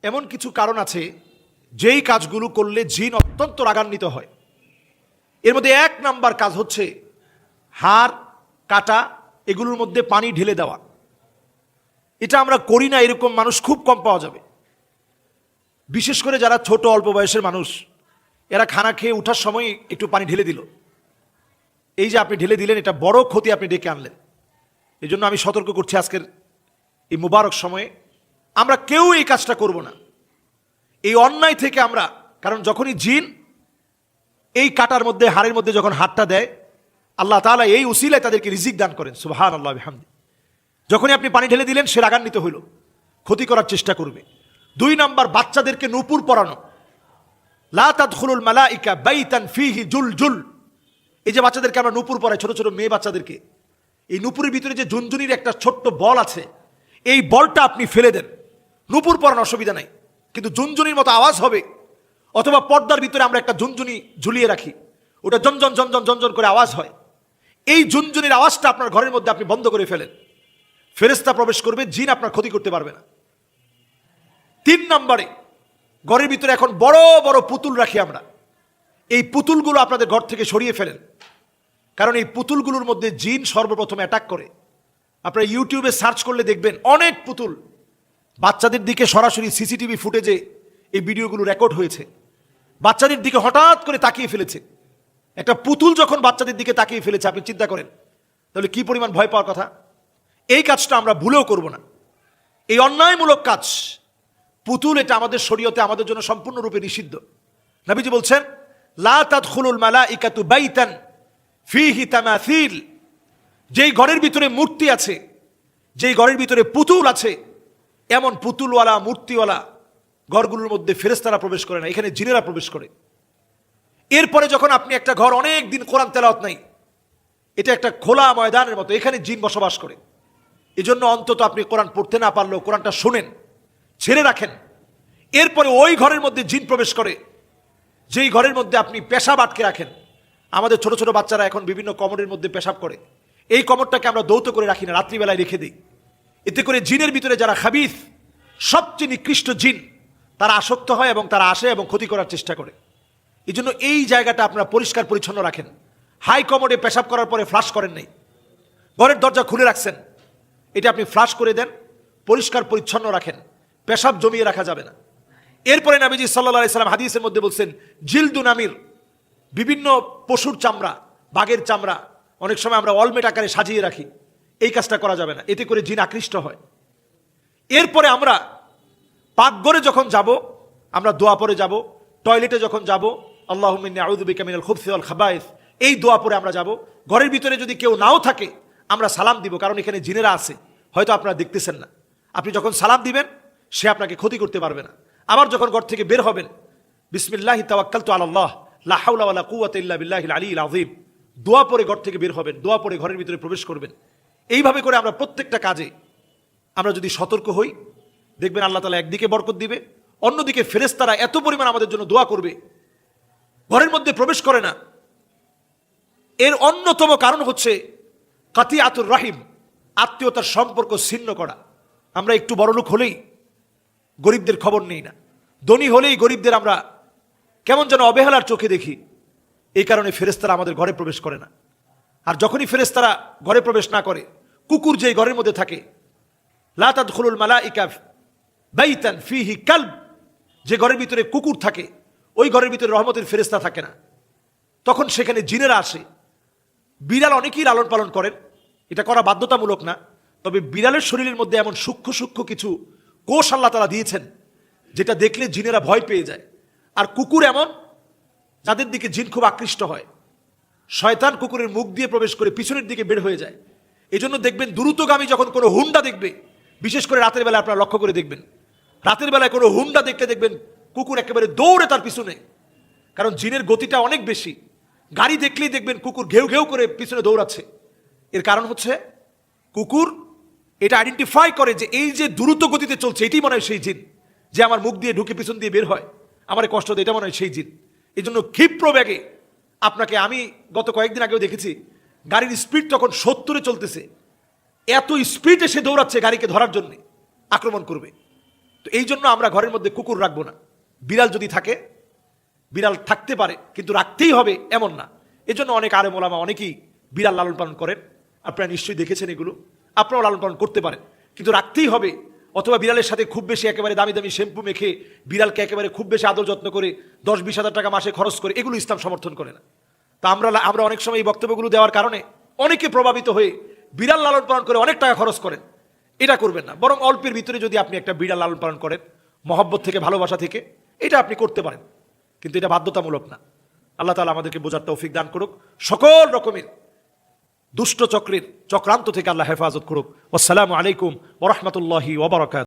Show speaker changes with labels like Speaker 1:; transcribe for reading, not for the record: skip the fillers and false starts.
Speaker 1: এমন কিছু কারণ আছে যেই কাজগুলো করলে জিন অত্যন্ত রাগান্বিত হয়। এর মধ্যে এক নাম্বার কাজ হচ্ছে হাড় কাটা এগুলোর মধ্যে পানি ঢেলে দেওয়া। এটা আমরা করি না, এরকম মানুষ খুব কম পাওয়া যাবে। বিশেষ করে যারা ছোট অল্প বয়সের মানুষ, এরা খানা খেয়ে ওঠার সময় একটু পানি ঢেলে দিল। এই যে আপনি ঢেলে দিলেন, এটা বড় ক্ষতি আপনি ডেকে আনলেন। এই জন্য আমি সতর্ক করছি আজকের এই মুবারক সময়ে আমরা কেউ এই কাজটা করব না, এই অন্যায় থেকে আমরা। কারণ যখনই জিন এই কাটার মধ্যে হাড়ের মধ্যে যখন হাতটা দেয়, আল্লাহ তাআলা এই উসিলায় তাদেরকে রিজিক দান করেন। সুবহানাল্লাহ বিহামদি। যখনই আপনি পানি ঢেলে দিলেন, সে রাগান্বিত হইল, ক্ষতি করার চেষ্টা করবে। 2 নাম্বার, বাচ্চাদেরকে নূপুর পরানো। লা তাদখুলুল মালাইকা বাইতান ফিহি জুলজুল। এই যে বাচ্চাদেরকে আমরা নূপুর পরাই, ছোট ছোট মেয়ে বাচ্চাদেরকে, এই নূপুরের ভিতরে যে ঝুনঝুনির একটা ছোট্ট বল আছে, এই বলটা আপনি ফেলে দেন। নূপুর পরানো অসুবিধা নাই, কিন্তু ঝুনঝুনির মতো আওয়াজ হবে। অথবা পর্দার ভিতরে আমরা একটা ঝুনঝুনি ঝুলিয়ে রাখি, ওটা জনজন জনজন জনজন করে আওয়াজ হয়। এই ঝুনঝুনির আওয়াজটা আপনার ঘরের মধ্যে আপনি বন্ধ করে ফেলেন। ফেরেশতা প্রবেশ করবে, জিন আপনার ক্ষতি করতে পারবে না। 3 নম্বরে, ঘরের ভিতরে এখন বড় বড় পুতুল রাখি আমরা। এই পুতুলগুলো আপনাদের ঘর থেকে সরিয়ে ফেলেন, কারণ এই পুতুলগুলোর মধ্যে জিন সর্বপ্রথম অ্যাটাক করে। আপনারা ইউটিউবে সার্চ করলে দেখবেন অনেক পুতুল। বাচ্চাদের দিকে সরাসরি সিসিটিভি ফুটেজে এই ভিডিওগুলো রেকর্ড হয়েছে। বাচ্চাদের দিকে হঠাৎ করে তাকিয়ে ফেলেছে। একটা পুতুল যখন বাচ্চাদের দিকে তাকিয়ে ফেলেছে, আপনি চিন্তা করেন তাহলে কি পরিমাণ ভয় পাওয়ার কথা। এই কাজটা আমরা ভুলেও করব না। এই অন্যায়মূলক কাজ, পুতুল, এটা আমাদের শরীয়তে আমাদের জন্য সম্পূর্ণরূপে নিষিদ্ধ। নবীজি বলছেন, লা তাদখুলুল মালাইকাতু বাইতান ফিহি তামাসিল। যেই ঘরের ভিতরে মূর্তি আছে, যেই ঘরের ভিতরে পুতুল আছে, এমন পুতুলওয়ালা মূর্তিওয়ালা ঘরগুলোর মধ্যে ফেরেশতারা প্রবেশ করে না, এখানে জিনেরা প্রবেশ করে। এরপরে যখন আপনি একটা ঘর অনেক দিন কোরআন তেলাওয়াত নাই, এটা একটা খোলা ময়দানের মতো, এখানে জিন বসবাস করে। এজন্য অন্তত আপনি কোরআন পড়তে না পারলেও কোরআনটা শোনেন, ছেড়ে রাখেন। এরপরে ওই ঘরের মধ্যে জিন প্রবেশ করে, যেই ঘরের মধ্যে আপনি পেশাব আটকে রাখেন। আমাদের ছোট ছোট বাচ্চারা এখন বিভিন্ন কমোডের মধ্যে পেশাব করে। এই কমোডটাকে আমরা দৌত করে রাখি না, রাত্রিবেলায় রেখে দিই। এতে করে জিনের ভিতরে যারা খাবিস, সবচেয়ে নিকৃষ্ট জিন, তারা আসক্ত হয় এবং তারা আসে এবং ক্ষতি করার চেষ্টা করে। এই জন্য এই জায়গাটা আপনারা পরিষ্কার পরিচ্ছন্ন রাখেন। হাই কমোডে পেশাব করার পরে ফ্লাশ করেন নাই, ঘরের দরজা খুলে রাখছেন, এটা আপনি ফ্লাশ করে দেন, পরিষ্কার পরিচ্ছন্ন রাখেন। পেশাব জমিয়ে রাখা যাবে না। এরপরে নবীজি সাল্লাল্লাহু আলাইহি সাল্লাম হাদিসের মধ্যে বলছেন, জিলদু নামির, বিভিন্ন পশুর চামড়া, বাঘের চামড়া অনেক সময় আমরা অলমেট আকারে সাজিয়ে রাখি। এই কাজটা করা যাবে না, এতে করে জিন আকৃষ্ট হয়। এরপরে আমরা পাকঘরে যখন যাব, আমরা দোয়া পরে যাব। টয়লেটে যখন যাব, আল্লাহুম্মা ইন্নী আউযু বিকা মিনাল খুবসি ওয়াল খাবায়েস, এই দোয়া পরে আমরা যাব। ঘরের ভিতরে যদি কেউ নাও থাকে, আমরা সালাম দিব, কারণ এখানে জিনেরা আছে, হয়তো আপনারা দেখতেছেন না। আপনি যখন সালাম দিবেন, সে আপনাকে ক্ষতি করতে পারবে না। আবার যখন ঘর থেকে বের হবেন, বিসমিল্লাহি তাওয়াক্কালতু আলাল্লাহ লা হাওলা ওয়ালা কুওয়াতা ইল্লা বিল্লাহিল আলিয়্যিল আযীম, দোয়া পরে ঘর থেকে বের হবেন, দোয়া পরে ঘরের ভিতরে প্রবেশ করবেন। এইভাবে করে আমরা প্রত্যেকটা কাজে আমরা যদি সতর্ক হই, দেখবেন আল্লাহ তাআলা একদিকে বরকত দিবে, অন্যদিকে ফেরেশতারা এত পরিমাণ আমাদের জন্য দোয়া করবে, ঘরের মধ্যে প্রবেশ করে না। এর অন্যতম কারণ হচ্ছে কাতিয়াতুর রাহিম, আত্মীয়তার সম্পর্ক ছিন্ন করা। আমরা একটু বড়লোক হলেই গরিবদের খবর নেই না, ধনী হলেই গরিবদের আমরা কেমন যেন অবহেলার চোখে দেখি। এই কারণে ফেরেশতারা আমাদের ঘরে প্রবেশ করে না। আর যখনই ফেরেশতারা ঘরে প্রবেশ না করে, কুকুর যেই ঘরের মধ্যে থাকে, লা তাদখুলুল মালাইকা বাইতান ফিহি কালব, যে ঘরের ভিতরে কুকুর থাকে, ওই ঘরের ভিতরে রহমতের ফেরেশতা থাকে না, তখন সেখানে জিনেরা আসে। বিড়াল অনেকেই লালন পালন করেন, এটা করা বাধ্যতামূলক না, তবে বিড়ালের শরীরের মধ্যে এমন সূক্ষ্ম সূক্ষ্ম কিছু কোষ আল্লাহ তাআলা দিয়েছেন, যেটা দেখলে জিনেরা ভয় পেয়ে যায়। আর কুকুর এমন, যাদের দিকে জিন খুব আকৃষ্ট হয়। শয়তান কুকুরের মুখ দিয়ে প্রবেশ করে পিছনের দিকে বের হয়ে যায়। এই জন্য দেখবেন দ্রুতগামী যখন কোনো হুন্ডা দেখবে, বিশেষ করে রাতের বেলা আপনারা লক্ষ্য করে দেখবেন, রাতের বেলায় কোনো হুন্ডা দেখতে দেখবেন কুকুর একেবারে দৌড়ে তার পিছনে, কারণ জিনের গতিটা অনেক বেশি। গাড়ি দেখলেই দেখবেন কুকুর ঘেউ ঘেউ করে পিছনে দৌড়াচ্ছে। এর কারণ হচ্ছে কুকুর এটা আইডেন্টিফাই করে যে এই যে দ্রুত গতিতে চলছে, এটি মনে হয় সেই জিন, যে আমার মুখ দিয়ে ঢুকে পিছন দিয়ে বের হয়, আমার কষ্ট দেয়, এটা মনে হয় সেই জিন। এই জন্য ক্ষিপ্র বেগে আপনাকে, আমি গত কয়েকদিন আগেও দেখেছি, গাড়ির স্পিড তখন 70-এ চলতেছে, এত স্পিডে সে দৌড়াচ্ছে গাড়িকে ধরার জন্য, আক্রমণ করবে। তো এই জন্য আমরা ঘরের মধ্যে কুকুর রাখবো না। বিড়াল যদি থাকে, বিড়াল থাকতে পারে কিন্তু রাখতেই হবে এমন না। এজন্য অনেক আলেম ওলামা অনেকেই বিড়াল লালন পালন করেন, আপনারা নিশ্চয়ই দেখেছেন এগুলো, আপনারাও লালন পালন করতে পারেন, কিন্তু রাখতেই হবে। অথবা বিড়ালের সাথে খুব বেশি একেবারে দামি দামি শ্যাম্পু মেখে বিড়ালকে একেবারে খুব বেশি আদর যত্ন করে 10-20 হাজার টাকা মাসে খরচ করে, এগুলো ইসলাম সমর্থন করে না। তা আমরা অনেক সময় এই বক্তব্যগুলো দেওয়ার কারণে অনেকে প্রভাবিত হয়ে বিড়াল লালন পালন করে অনেক টাকা খরচ করেন। এটা করবেন না, বরং অল্পের ভিতরে যদি আপনি একটা বিড়াল লালন পালন করেন মহব্বত থেকে, ভালোবাসা থেকে, এটা আপনি করতে পারেন, কিন্তু এটা বাধ্যতামূলক না। আল্লাহ তাআলা আমাদেরকে বোঝার তৌফিক দান করুক, সকল রকমের দুষ্ট চক্রের চক্রান্ত থেকে আল্লাহ হেফাজত করুক। আসসালামু আলাইকুম ওয়া রাহমাতুল্লাহি ওয়া বারাকাতুহু।